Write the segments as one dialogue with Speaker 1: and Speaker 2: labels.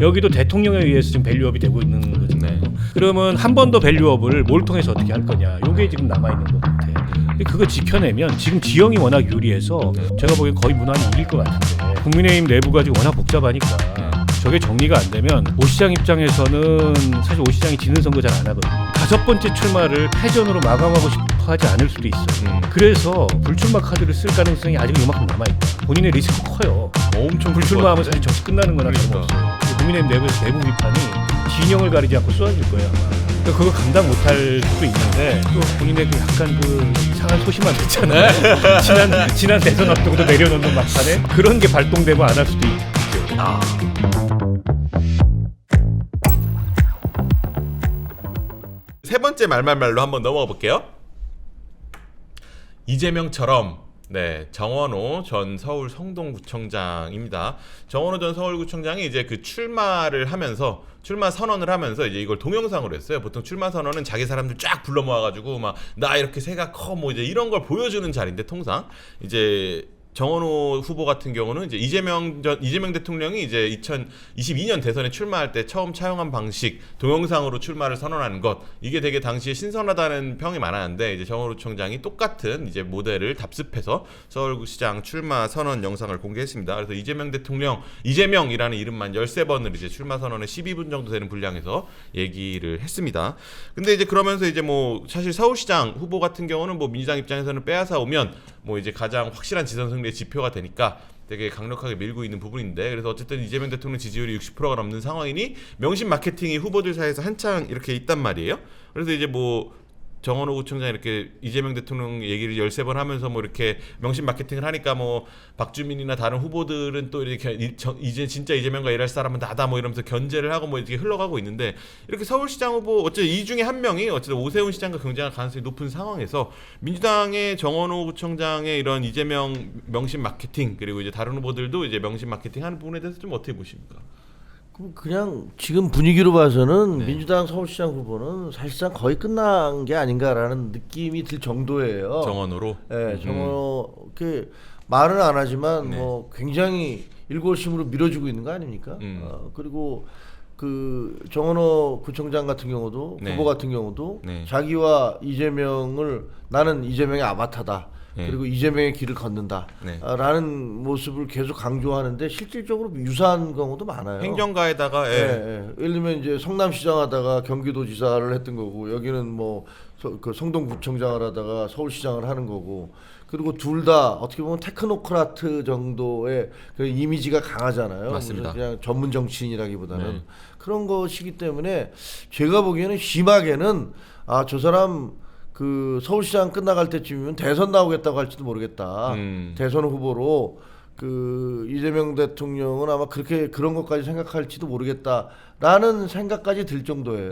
Speaker 1: 여기도 대통령에 의해서 지금 밸류업이 되고 있는 거잖아요. 그러면 한 번 더 밸류업을 뭘 통해서 어떻게 할 거냐. 이게 지금 남아 있는 것 같아. 근데 그거 지켜내면 지금 지형이 워낙 유리해서 제가 보기엔 거의 무난히 이길 것 같은데 국민의힘 내부가 지금 워낙 복잡하니까 저게 정리가 안 되면 오 시장 입장에서는 사실 오 시장이 지는 선거 잘 안 하거든요. 5번째 출마를 패전으로 마감하고 싶어 하지 않을 수도 있어요. 그래서 불출마 카드를 쓸 가능성이 아직 이만큼 남아있다. 본인의 리스크 커요.
Speaker 2: 엄청
Speaker 1: 불출마하면 사실 정치 끝나는 거나 다름없어요. 국민의힘 내부에서 내부 비판이 진영을 가리지 않고 쏟아질 거예요. 그러니까 그거 감당 못할 수도 있는데 또 본인의 그 약간 그 이상한 소심함 있잖아요. 지난 대선 앞두고도 내려놓는 막판에 그런 게 발동되면 안 할 수도 있죠.
Speaker 2: 세 번째 말말말로 한번 넘어가 볼게요. 이재명처럼 정원호 전 서울 성동구청장입니다. 정원호 전 서울구청장이 이제 그 출마 선언을 하면서 이제 이걸 동영상으로 했어요. 보통 출마 선언은 자기 사람들 쫙 불러 모아가지고 막 나 이렇게 새가 커 뭐 이제 이런 걸 보여주는 자리인데 통상 이제 정원호 후보 같은 경우는 이제 이재명 대통령이 이제 2022년 대선에 출마할 때 처음 차용한 방식 동영상으로 출마를 선언하는 것 이게 되게 당시에 신선하다는 평이 많았는데 이제 정원호 총장이 똑같은 이제 모델을 답습해서 서울시장 출마 선언 영상을 공개했습니다. 그래서 이재명이라는 이름만 13번을 이제 출마 선언에 12분 정도 되는 분량에서 얘기를 했습니다. 근데 이제 그러면서 이제 뭐 사실 서울시장 후보 같은 경우는 뭐 민주당 입장에서는 빼앗아 오면 뭐 이제 가장 확실한 지선 승리의 지표가 되니까 되게 강력하게 밀고 있는 부분인데 그래서 어쨌든 이재명 대통령 지지율이 60%가 넘는 상황이니 명심 마케팅이 후보들 사이에서 한창 이렇게 있단 말이에요. 그래서 이제 뭐 정원호 구청장 이렇게 이재명 대통령 얘기를 13번 하면서 뭐 이렇게 명심 마케팅을 하니까 뭐 박주민이나 다른 후보들은 또 이렇게 이제 진짜 이재명과 일할 사람은 나다 뭐 이러면서 견제를 하고 뭐 이렇게 흘러가고 있는데 이렇게 서울시장 후보 어쨌든 이 중에 한 명이 어쨌든 오세훈 시장과 경쟁할 가능성이 높은 상황에서 민주당의 정원호 구청장의 이런 이재명 명심 마케팅 그리고 이제 다른 후보들도 이제 명심 마케팅 하는 부분에 대해서 좀 어떻게 보십니까?
Speaker 3: 그냥 지금 분위기로 봐서는 민주당 서울시장 후보는 사실상 거의 끝난 게 아닌가라는 느낌이 들 정도예요.
Speaker 2: 정원호로?
Speaker 3: 네, 정원호 그 말은 안 하지만 뭐 굉장히 일골심으로 밀어주고 있는 거 아닙니까? 그리고 그 정원호 구청장 같은 경우도 후보 같은 경우도 자기와 이재명을 나는 이재명의 아바타다. 그리고 이재명의 길을 걷는다 라는 모습을 계속 강조하는데 실질적으로 유사한 경우도 많아요.
Speaker 2: 행정가에다가
Speaker 3: 예를 들면 이제 성남시장 하다가 경기도지사를 했던 거고 여기는 뭐 그 성동구청장을 하다가 서울시장을 하는 거고 그리고 둘 다 어떻게 보면 테크노크라트 정도의 그 이미지가 강하잖아요.
Speaker 2: 맞습니다.
Speaker 3: 그냥 전문 정치인이라기보다는 그런 것이기 때문에 제가 보기에는 심하게는 저 사람 그 서울시장 끝나갈 때쯤이면 대선 나오겠다고 할지도 모르겠다. 대선 후보로 그 이재명 대통령은 아마 그런 것까지 생각할지도 모르겠다라는 생각까지 들 정도예요.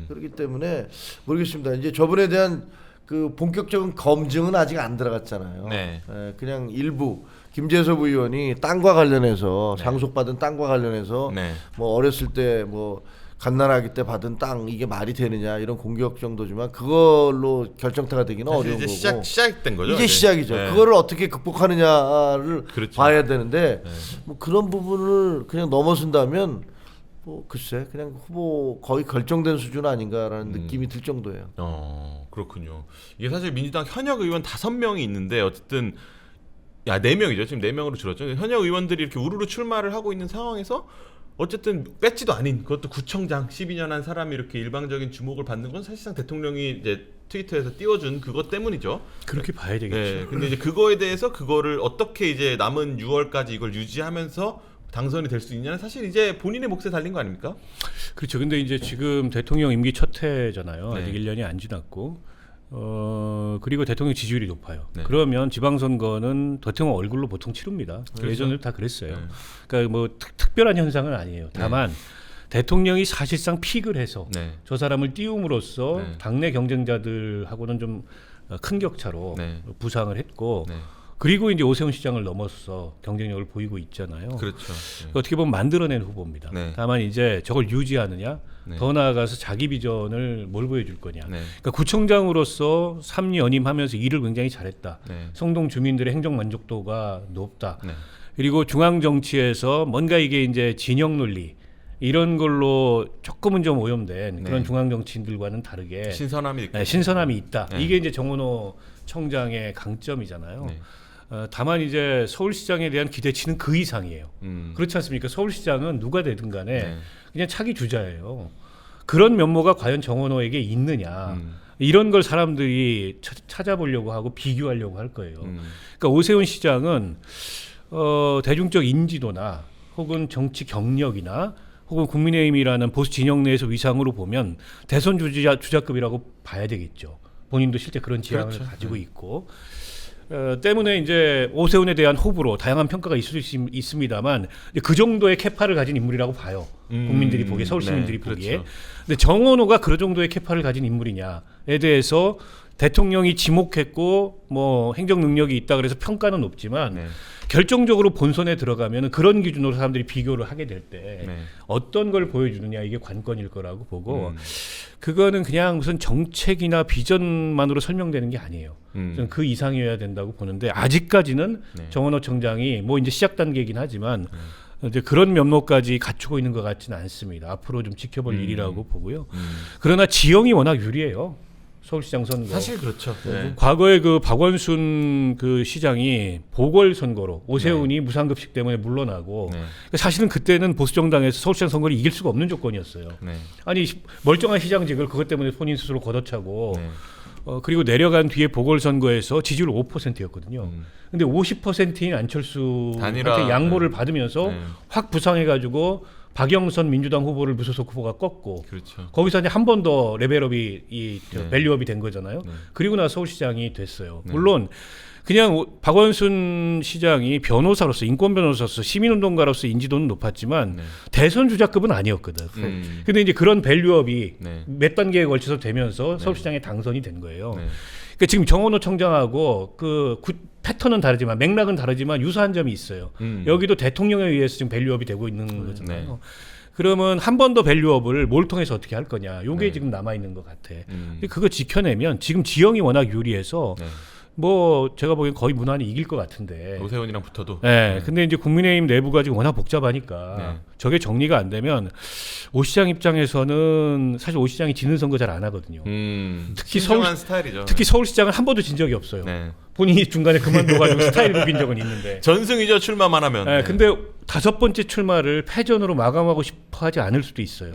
Speaker 3: 그렇기 때문에 모르겠습니다. 이제 저분에 대한 그 본격적인 검증은 아직 안 들어갔잖아요. 그냥 일부 김재섭 의원이 땅과 관련해서 상속받은 땅과 관련해서 뭐 어렸을 때 뭐 갓난아기 때 받은 땅 이게 말이 되느냐 이런 공격 정도지만 그걸로 결정타가 되기는 어려운
Speaker 2: 이제
Speaker 3: 거고
Speaker 2: 시작된 거죠.
Speaker 3: 이제 시작이죠. 그거를 어떻게 극복하느냐를 봐야 되는데 뭐 그런 부분을 그냥 넘어선다면 뭐 글쎄 그냥 후보 거의 결정된 수준 아닌가라는 느낌이 들 정도예요.
Speaker 2: 그렇군요. 이게 사실 민주당 현역 의원 5명이 있는데 어쨌든 4명이죠. 지금 4명으로 줄었죠. 현역 의원들이 이렇게 우르르 출마를 하고 있는 상황에서 어쨌든 뺏지도 아닌 그것도 구청장 12년 한 사람이 이렇게 일방적인 주목을 받는 건 사실상 대통령이 이제 트위터에서 띄워준 그것 때문이죠.
Speaker 1: 그렇게 봐야 되겠죠.
Speaker 2: 근데 이제 그거에 대해서 그거를 어떻게 이제 남은 6월까지 이걸 유지하면서 당선이 될 수 있냐는 사실 이제 본인의 몫에 달린 거 아닙니까?
Speaker 1: 그렇죠. 근데 이제 지금 대통령 임기 첫 해잖아요. 아직 1년이 안 지났고. 그리고 대통령 지지율이 높아요. 그러면 지방선거는 대통령 얼굴로 보통 치릅니다. 예전에도 다 그랬어요. 그러니까 뭐 특별한 현상은 아니에요. 다만 대통령이 사실상 픽을 해서 저 사람을 띄움으로써 당내 경쟁자들하고는 좀 큰 격차로 부상을 했고 그리고 이제 오세훈 시장을 넘어서 경쟁력을 보이고 있잖아요.
Speaker 2: 그렇죠.
Speaker 1: 어떻게 보면 만들어낸 후보입니다. 다만 이제 저걸 유지하느냐, 더 나아가서 자기 비전을 뭘 보여줄 거냐. 그러니까 구청장으로서 3연임하면서 일을 굉장히 잘했다. 성동 주민들의 행정 만족도가 높다. 그리고 중앙 정치에서 뭔가 이게 이제 진영 논리, 이런 걸로 조금은 좀 오염된
Speaker 2: 네.
Speaker 1: 그런 중앙 정치인들과는 다르게
Speaker 2: 신선함이 있고.
Speaker 1: 신선함이 있다.
Speaker 2: 네.
Speaker 1: 이게 이제 정원호 청장의 강점이잖아요.
Speaker 2: 네.
Speaker 1: 다만 이제 서울시장에 대한 기대치는 그 이상이에요. 그렇지 않습니까? 서울시장은 누가 되든 간에
Speaker 2: 네.
Speaker 1: 그냥 차기 주자예요. 그런 면모가 과연 정원호에게 있느냐. 이런 걸 사람들이 찾아보려고 하고 비교하려고 할 거예요. 그러니까 오세훈 시장은 대중적 인지도나 혹은 정치 경력이나 혹은 국민의힘이라는 보수 진영 내에서 위상으로 보면 대선 주자급이라고 봐야 되겠죠. 본인도 실제 그런 지향을
Speaker 2: 그렇죠.
Speaker 1: 가지고 있고 때문에 이제 오세훈에 대한 호불호, 다양한 평가가 있을 수 있습니다만 이제 그 정도의 캐파를 가진 인물이라고 봐요. 국민들이 보기에, 서울 시민들이
Speaker 2: 네,
Speaker 1: 보기에.
Speaker 2: 그렇죠.
Speaker 1: 근데 정원호가 그런 정도의 캐파를 가진 인물이냐에 대해서 대통령이 지목했고 뭐 행정 능력이 있다 그래서 평가는 높지만
Speaker 2: 네.
Speaker 1: 결정적으로 본선에 들어가면 그런 기준으로 사람들이 비교를 하게 될 때
Speaker 2: 네.
Speaker 1: 어떤 걸 보여주느냐 이게 관건일 거라고 보고 그거는 그냥 무슨 정책이나 비전만으로 설명되는 게 아니에요. 저는 그 이상이어야 된다고 보는데 아직까지는
Speaker 2: 네.
Speaker 1: 정원호 청장이 뭐 이제 시작 단계이긴 하지만 이제 그런 면모까지 갖추고 있는 것 같지는 않습니다. 앞으로 좀 지켜볼 일이라고 보고요. 그러나 지형이 워낙 유리해요. 서울시장 선거.
Speaker 2: 사실 그렇죠. 네.
Speaker 1: 과거에 그 박원순 그 시장이 보궐선거로 오세훈이 무상급식 때문에 물러나고
Speaker 2: 네.
Speaker 1: 사실은 그때는 보수 정당에서 서울시장 선거를 이길 수가 없는 조건이었어요.
Speaker 2: 네.
Speaker 1: 아니 멀쩡한 시장직을 그것 때문에 본인 스스로 걷어차고
Speaker 2: 네.
Speaker 1: 그리고 내려간 뒤에 보궐선거에서 지지율 5%였거든요. 근데 50%인 안철수한테
Speaker 2: 단일화,
Speaker 1: 양보를 받으면서
Speaker 2: 네.
Speaker 1: 확 부상해가지고 박영선 민주당 후보를 무소속 후보가 꺾고
Speaker 2: 그렇죠.
Speaker 1: 거기서 이제 한 번 더 레벨업이
Speaker 2: 네.
Speaker 1: 밸류업이 된 거잖아요.
Speaker 2: 네.
Speaker 1: 그리고 나서 서울시장이 됐어요.
Speaker 2: 네.
Speaker 1: 물론 그냥 박원순 시장이 변호사로서 인권 변호사로서 시민운동가로서 인지도는 높았지만
Speaker 2: 네.
Speaker 1: 대선 주자급은 아니었거든. 근데 이제 그런 밸류업이
Speaker 2: 네.
Speaker 1: 몇 단계에 걸쳐서 되면서 서울시장에 당선이 된 거예요.
Speaker 2: 네.
Speaker 1: 그러니까 지금 정원호 청장하고 패턴은 다르지만 맥락은 다르지만 유사한 점이 있어요. 여기도 대통령에 의해서 지금 밸류업이 되고 있는 거잖아요.
Speaker 2: 네.
Speaker 1: 그러면 한 번 더 밸류업을 뭘 통해서 어떻게 할 거냐. 요게
Speaker 2: 네.
Speaker 1: 지금 남아 있는 것 같아. 근데 그거 지켜내면 지금 지형이 워낙 유리해서
Speaker 2: 네.
Speaker 1: 뭐 제가 보기엔 거의 무난히 이길 것 같은데.
Speaker 2: 오세훈이랑 붙어도.
Speaker 1: 네. 근데 이제 국민의힘 내부가 지금 워낙 복잡하니까
Speaker 2: 네.
Speaker 1: 저게 정리가 안 되면 오 시장 입장에서는 사실 오 시장이 지는 선거 잘 안 하거든요. 특히
Speaker 2: 신중한 스타일이죠.
Speaker 1: 특히 서울시장은 한 번도 진 적이 없어요.
Speaker 2: 네.
Speaker 1: 본인이 중간에 그만둬가지고 스타일 바뀐 적은 있는데.
Speaker 2: 전승이죠. 출마만 하면.
Speaker 1: 네, 근데 5번째 출마를 패전으로 마감하고 싶어 하지 않을 수도 있어요.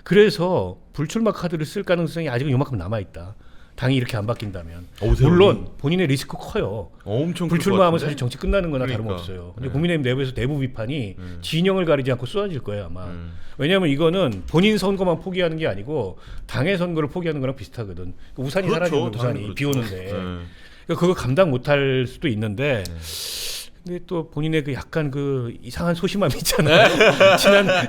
Speaker 1: 그래서 불출마 카드를 쓸 가능성이 아직은 요만큼 남아있다. 당이 이렇게 안 바뀐다면.
Speaker 2: 오세훈이?
Speaker 1: 물론 본인의 리스크 커요.
Speaker 2: 엄청 클것
Speaker 1: 불출마하면
Speaker 2: 같은데?
Speaker 1: 사실 정치 끝나는 거나
Speaker 2: 그러니까.
Speaker 1: 다름없어요. 근데
Speaker 2: 네.
Speaker 1: 국민의힘 내부에서 내부 비판이 진영을 가리지 않고 쏟아질 거예요 아마.
Speaker 2: 음.
Speaker 1: 왜냐하면 이거는 본인 선거만 포기하는 게 아니고 당의 선거를 포기하는 거랑 비슷하거든. 우산이
Speaker 2: 그렇죠.
Speaker 1: 사라지는 우산이
Speaker 2: 당연히
Speaker 1: 비
Speaker 2: 그렇죠.
Speaker 1: 오는데.
Speaker 2: 네.
Speaker 1: 그러니까 그거 감당 못할 수도 있는데 근데 또 본인의 그 약간 그 이상한 소심함이 있잖아요.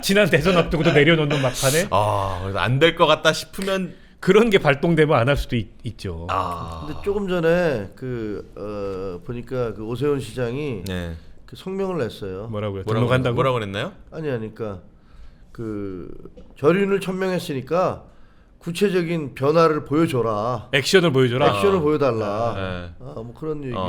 Speaker 1: 지난 대선 앞두고도 내려놓는 막판에
Speaker 2: 그래서 안 될 것 같다 싶으면
Speaker 1: 그런 게 발동되면 안 할 수도 있죠.
Speaker 3: 근데 조금 전에 보니까 그 오세훈 시장이
Speaker 2: 네.
Speaker 3: 그 성명을 냈어요.
Speaker 1: 뭐라고요? 등록한다고?
Speaker 2: 뭐라고 그랬나요?
Speaker 3: 아니 그러니까 그 결의를 천명했으니까 구체적인 변화를 보여줘라.
Speaker 1: 액션을 보여줘라.
Speaker 3: 액션을 보여달라.
Speaker 2: 네.
Speaker 3: 뭐 그런 얘기를.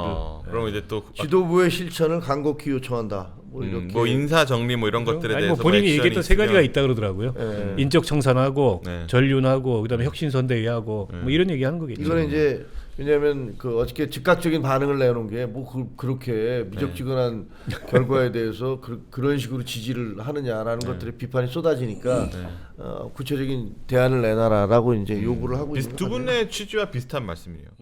Speaker 2: 그럼 이제 또
Speaker 3: 지도부의 실천을 간곡히 요청한다. 뭐 이렇게.
Speaker 2: 뭐 인사 정리 뭐 이런 것들에
Speaker 1: 아니,
Speaker 2: 대해서
Speaker 1: 뭐 본인이
Speaker 2: 액션이
Speaker 1: 얘기했던 세 가지가
Speaker 2: 있으면-
Speaker 1: 있다 그러더라고요.
Speaker 3: 예.
Speaker 1: 인적 청산하고
Speaker 2: 네.
Speaker 1: 전륜하고 그다음에 혁신선대위하고 뭐 이런 얘기하는 거겠죠.
Speaker 3: 이거는 이제 왜냐하면 그 어저께 즉각적인 반응을 내놓은 게 뭐 그렇게 미적지근한 결과에 대해서 그런 식으로 지지를 하느냐라는 것들의 비판이 쏟아지니까 구체적인 대안을 내놔라라고 이제 요구를 하고 있는
Speaker 2: 두
Speaker 3: 거
Speaker 2: 분의 취지와 비슷한 말씀이에요.